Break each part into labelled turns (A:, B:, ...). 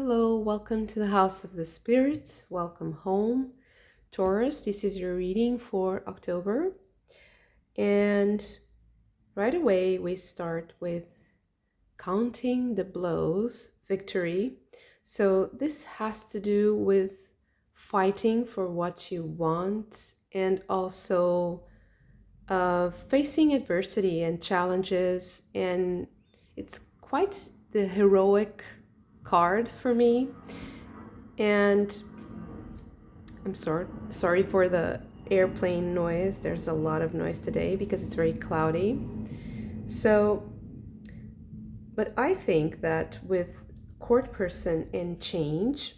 A: Hello, welcome to the House of the Spirits. Welcome home, Taurus. This is your reading for October. And right away, we start with counting the blows, victory. So this has to do with fighting for what you want and also facing adversity and challenges. And it's quite the heroic card for me. And I'm sorry for the airplane noise. There's a lot of noise today because it's very cloudy. So, but I think that with court person and change,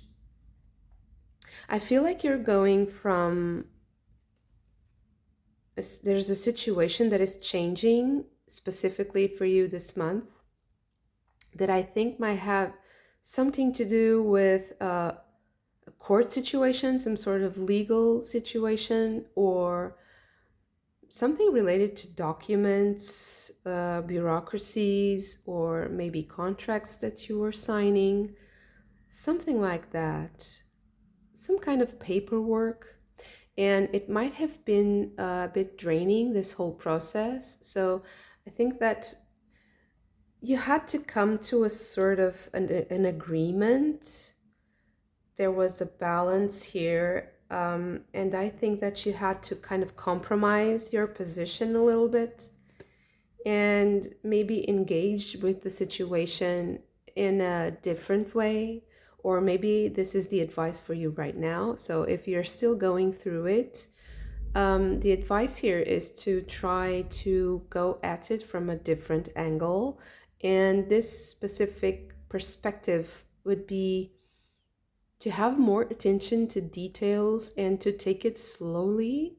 A: I feel like you're going from there's a situation that is changing specifically for you this month that I think might have something to do with a court situation, some sort of legal situation, or something related to documents, bureaucracies, or maybe contracts that you were signing, something like that, some kind of paperwork. And it might have been a bit draining, this whole process. So I think that you had to come to a sort of an agreement. There was a balance here. And I think that you had to kind of compromise your position a little bit and maybe engage with the situation in a different way. Or maybe this is the advice for you right now. So if you're still going through it, the advice here is to try to go at it from a different angle. And this specific perspective would be to have more attention to details and to take it slowly.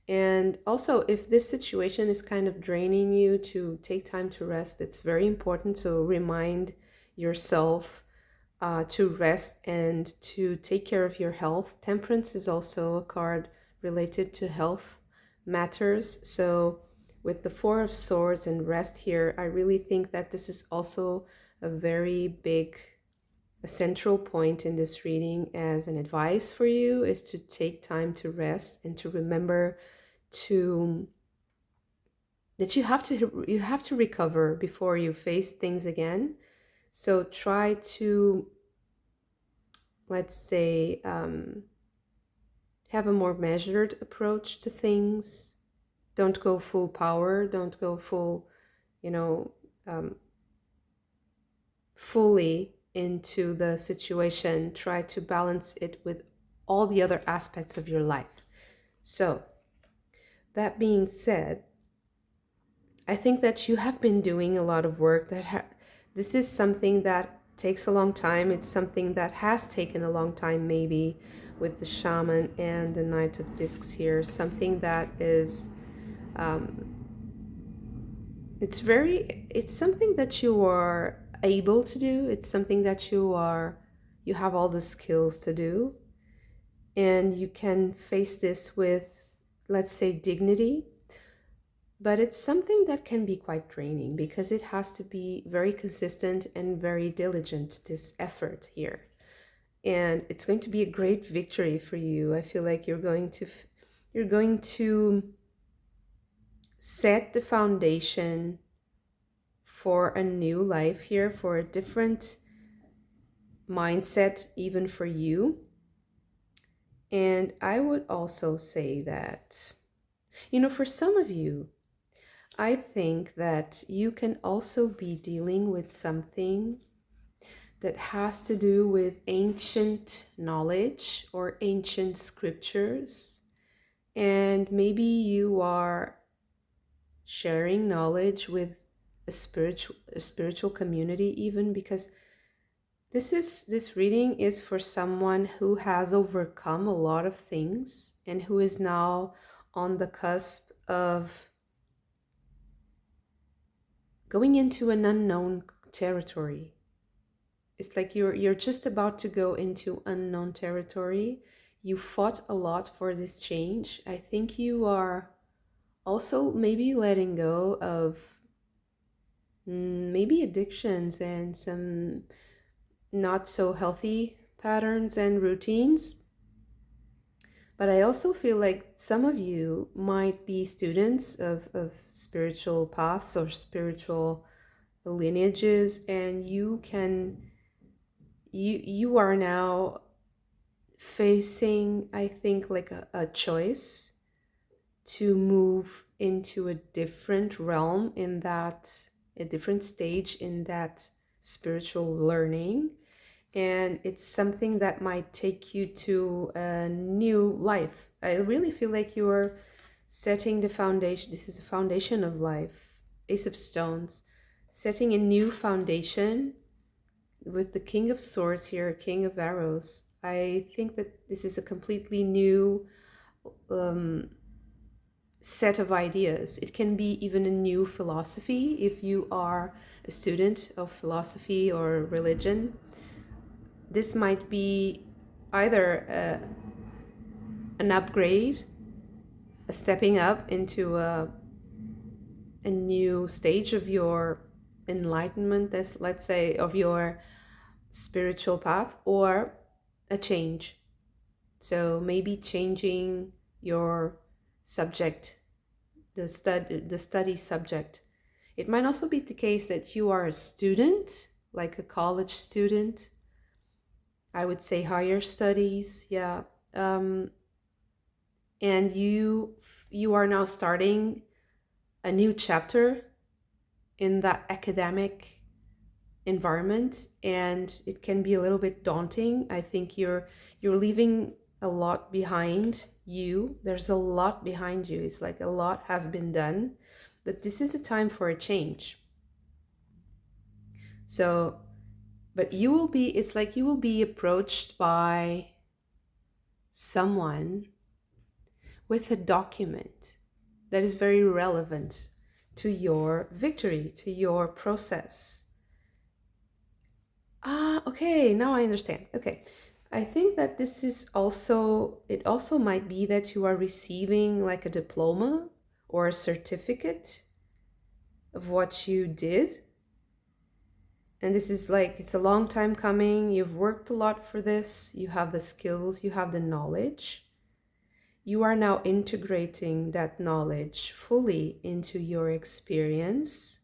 A: And also, if this situation is kind of draining you, to take time to rest. It's very important to remind yourself to rest and to take care of your health. Temperance is also a card related to health matters. So with the Four of Swords and rest here, I really think that this is also a very big, a central point in this reading as an advice for you is to take time to rest and to remember that you have to recover before you face things again. So try to, let's say, have a more measured approach to things. Don't go full power. Don't go full, fully into the situation. Try to balance it with all the other aspects of your life. So, that being said, I think that you have been doing a lot of work. This is something that takes a long time. It's something that has taken a long time, maybe with the shaman and the Knight of Discs here. Something that is, it's something that you are able to do. It's something that you have all the skills to do. And you can face this with, let's say, dignity. But it's something that can be quite draining because it has to be very consistent and very diligent, this effort here. And it's going to be a great victory for you. I feel like you're going to set the foundation for a new life here, for a different mindset even for you. And I would also say that, for some of you, I think that you can also be dealing with something that has to do with ancient knowledge or ancient scriptures. And maybe you are sharing knowledge with a spiritual community even, because this reading is for someone who has overcome a lot of things and who is now on the cusp of going into an unknown territory. It's like you're just about to go into unknown territory. You fought a lot for this change. I think you are also maybe letting go of maybe addictions and some not so healthy patterns and routines. But I also feel like some of you might be students of spiritual paths or spiritual lineages, and you are now facing, I think, like a choice to move into a different realm in that, a different stage in that spiritual learning. And it's something that might take you to a new life. I really feel like you're setting the foundation. This is the foundation of life. Ace of Stones, setting a new foundation with the King of Swords here, King of Arrows. I think that this is a completely new set of ideas. It can be even a new philosophy if you are a student of philosophy or religion. This might be either an upgrade, a stepping up into a new stage of your enlightenment, let's say, of your spiritual path, or a change. So maybe changing your subject, the study subject. It might also be the case that you are a student, like a college student. I would say higher studies, yeah. And you are now starting a new chapter in that academic environment, and it can be a little bit daunting. I think you're leaving a lot behind you. There's a lot behind you. It's like a lot has been done, but this is a time for a change. So, but you will be, it's like you will be approached by someone with a document that is very relevant to your victory, to your process. Okay, now I understand. Okay. I think that this is also, it also might be that you are receiving like a diploma or a certificate of what you did. And this is like, it's a long time coming. You've worked a lot for this. You have the skills, you have the knowledge. You are now integrating that knowledge fully into your experience.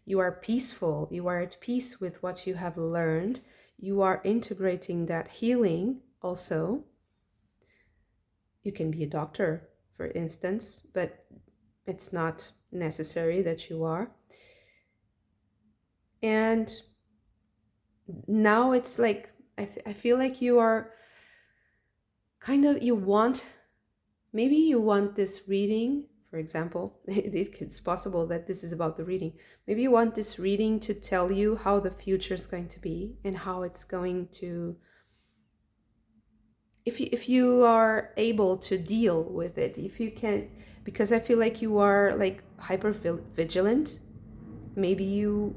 A: You are peaceful. You are at peace with what you have learned. You are integrating that healing also. You can be a doctor, for instance, but it's not necessary that you are. And now it's like, I feel like you are kind of, maybe you want this reading, for example. It's possible that this is about the reading. Maybe you want this reading to tell you how the future is going to be and how it's going to, if you are able to deal with it, if you can, because I feel like you are like hyper vigilant. Maybe you,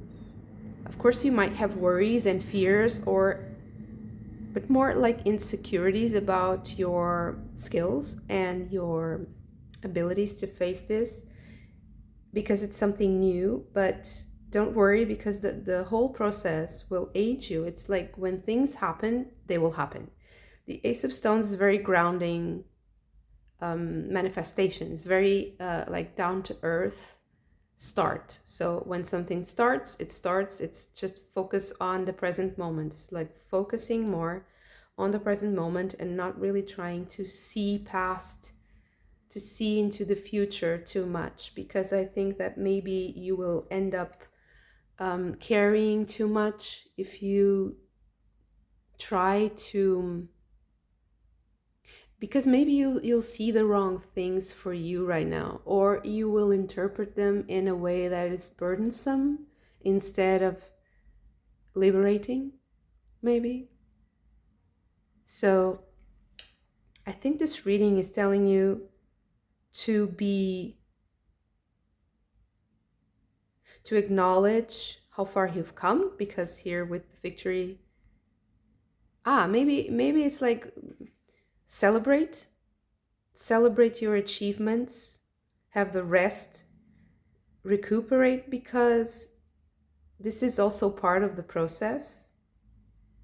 A: of course you might have worries and fears, but more like insecurities about your skills and your abilities to face this, because it's something new. But don't worry, because the whole process will aid you. It's like when things happen, they will happen. The Ace of Stones is very grounding manifestation. It's very like down to earth start. So when something starts, it starts. It's just focus on the present moment. It's like focusing more on the present moment and not really trying to see past, to see into the future too much, because I think that maybe you will end up carrying too much if you try to, because maybe you'll see the wrong things for you right now, or you will interpret them in a way that is burdensome instead of liberating, maybe. So I think this reading is telling you to acknowledge how far you've come, because here with the victory, maybe it's like celebrate your achievements, have the rest, recuperate, because this is also part of the process.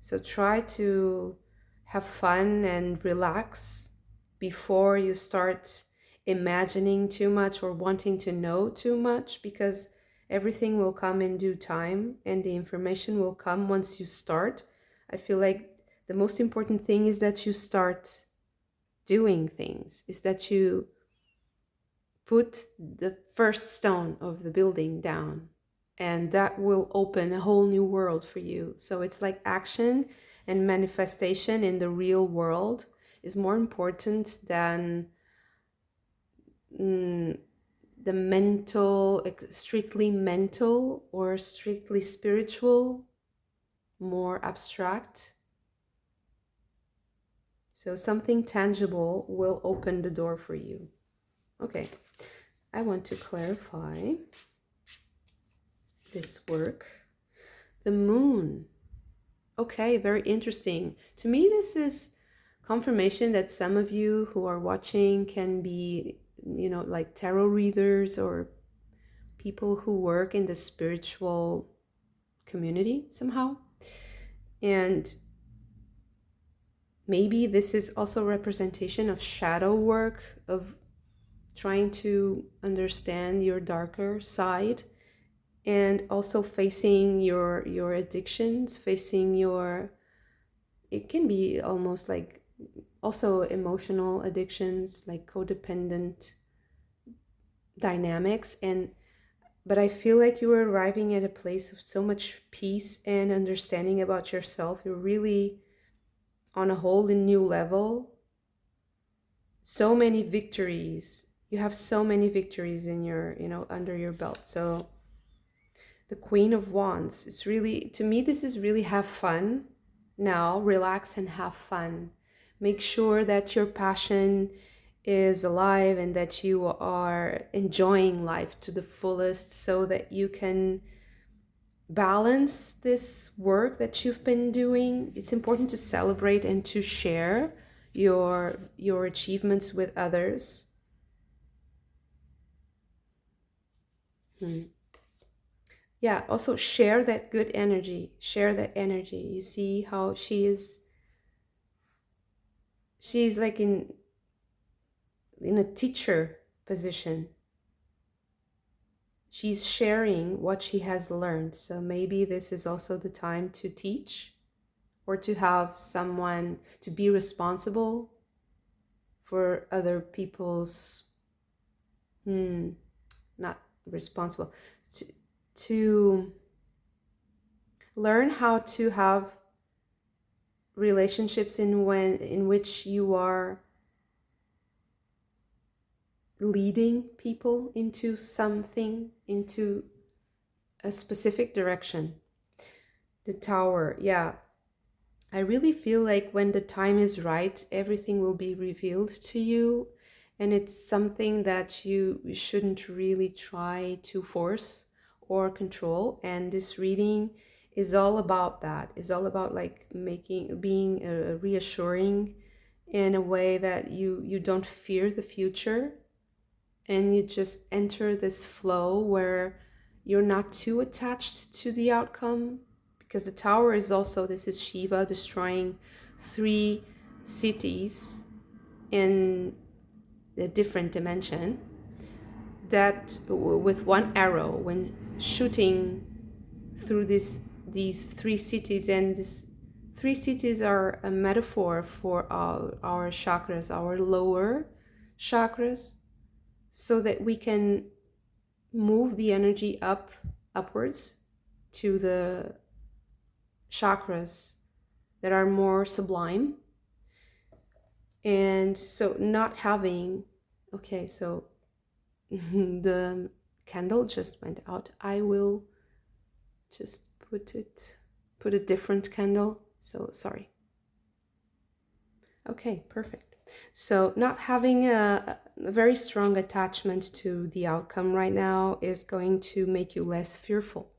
A: So try to have fun and relax before you start imagining too much or wanting to know too much, because everything will come in due time and the information will come once you start. I feel like the most important thing is that you start doing things, is that you put the first stone of the building down, and that will open a whole new world for you. So it's like action and manifestation in the real world is more important than the mental, strictly mental or strictly spiritual, more abstract. So something tangible will open the door for you. Okay, I want to clarify this work. The moon. Okay, very interesting. To me, this is confirmation that some of you who are watching can be, like tarot readers or people who work in the spiritual community somehow. And maybe this is also representation of shadow work, of trying to understand your darker side, and also facing your addictions, facing your, it can be almost like also emotional addictions, like codependent dynamics. But I feel like you are arriving at a place of so much peace and understanding about yourself. You're really on a whole new level. So many victories. You have so many victories in your, under your belt. So the Queen of Wands, it's really, to me, this is really have fun now. Relax and have fun. Make sure that your passion is alive and that you are enjoying life to the fullest, so that you can balance this work that you've been doing. It's important to celebrate and to share your achievements with others. Yeah, also share that good energy. Share that energy. You see how she's like in a teacher position. She's sharing what she has learned. So maybe this is also the time to teach, or to have someone to be responsible for other people's, not responsible, to learn how to have relationships in which you are leading people into something, into a specific direction. The Tower, yeah. I really feel like when the time is right, everything will be revealed to you, and it's something that you shouldn't really try to force or control. And this reading is all about that. It's all about like being reassuring in a way that you don't fear the future, and you just enter this flow where you're not too attached to the outcome. Because the Tower is also, this is Shiva destroying 3 cities in a different dimension, that with one arrow, when shooting through these 3 cities. And these 3 cities are a metaphor for our chakras, our lower chakras, so that we can move the energy upwards to the chakras that are more sublime. And so not having, okay, so the candle just went out. I will just put a different candle. So sorry. Okay, perfect. So not having a very strong attachment to the outcome right now is going to make you less fearful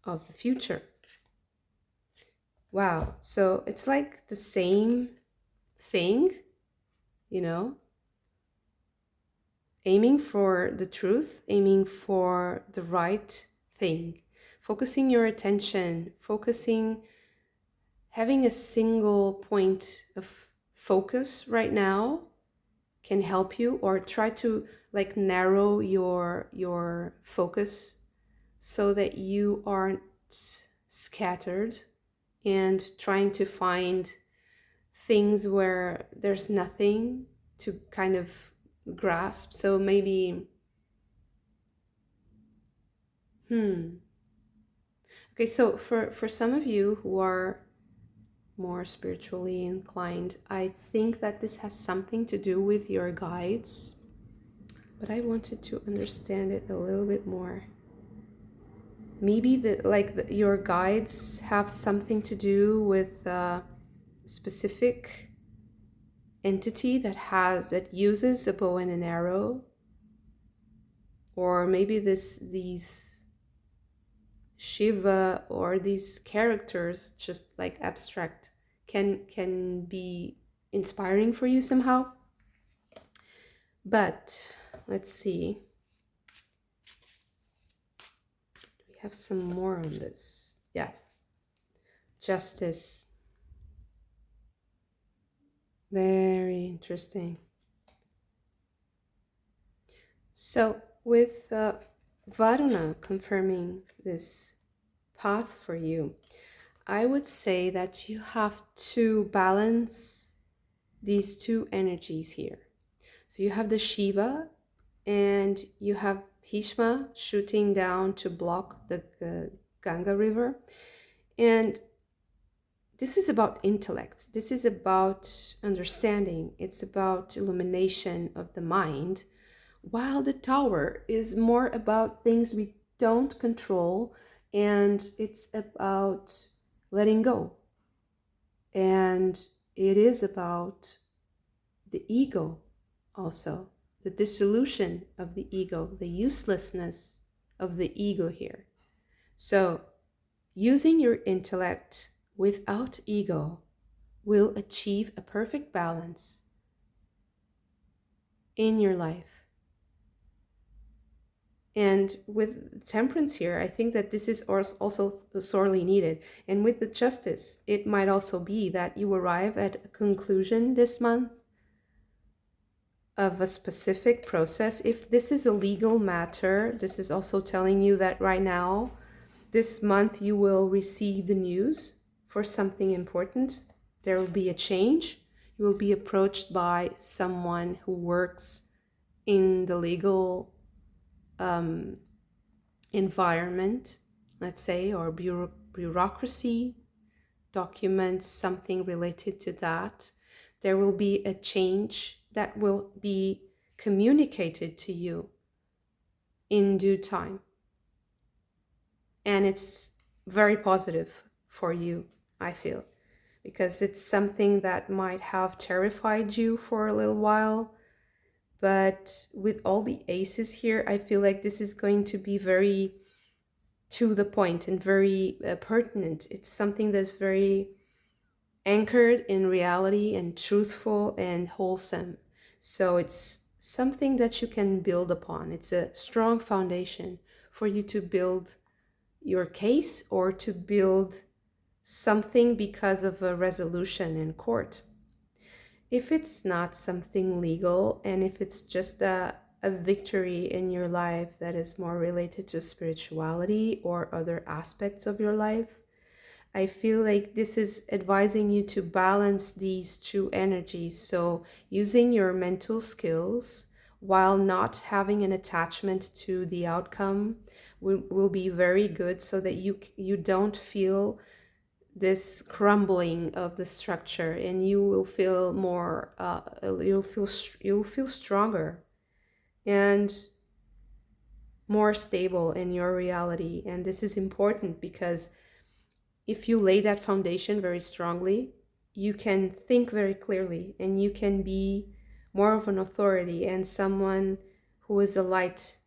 A: of the future. Wow, so it's like the same thing, aiming for the truth, aiming for the right thing, focusing your attention, focusing having a single point of focus right now can help you, or try to like narrow your focus so that you aren't scattered and trying to find things where there's nothing to kind of grasp. So maybe okay, so for some of you who are more spiritually inclined, I think that this has something to do with your guides, but I wanted to understand it a little bit more. Maybe your guides have something to do with a specific entity that uses a bow and an arrow, or maybe these Shiva or these characters, just like abstract, can be inspiring for you somehow. But let's see. We have some more on this. Yeah. Justice. Very interesting. So with Varuna confirming this path for you, I would say that you have to balance these two energies here. So you have the Shiva and you have Bhishma shooting down to block the Ganga River. And this is about intellect. This is about understanding. It's about illumination of the mind, while the Tower is more about things we don't control, and it's about letting go. And it is about the ego also, the dissolution of the ego, the uselessness of the ego here. So using your intellect without ego will achieve a perfect balance in your life. And with temperance here, I think that this is also sorely needed. And with the justice, it might also be that you arrive at a conclusion this month of a specific process. If this is a legal matter, this is also telling you that right now, this month, you will receive the news for something important. There will be a change. You will be approached by someone who works in the legal environment, let's say, or bureaucracy, documents, something related to that. There will be a change that will be communicated to you in due time. And it's very positive for you, I feel, because it's something that might have terrified you for a little while. But with all the aces here, I feel like this is going to be very to the point and very pertinent. It's something that's very anchored in reality and truthful and wholesome. So it's something that you can build upon. It's a strong foundation for you to build your case or to build something because of a resolution in court. If it's not something legal, and if it's just a victory in your life that is more related to spirituality or other aspects of your life, I feel like this is advising you to balance these two energies. So using your mental skills while not having an attachment to the outcome will be very good, so that you don't feel this crumbling of the structure, and you will feel more you'll feel stronger and more stable in your reality. And this is important because if you lay that foundation very strongly, you can think very clearly, and you can be more of an authority and someone who is a light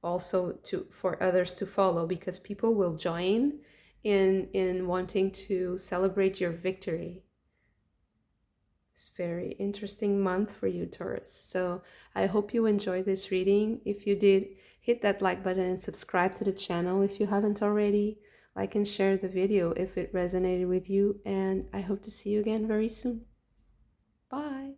A: also for others to follow, because people will join in wanting to celebrate your victory. It's a very interesting month for you, Taurus. So I hope you enjoyed this reading. If you did, hit that like button and subscribe to the channel if you haven't already. like and share the video if it resonated with you, and I hope to see you again very soon. Bye.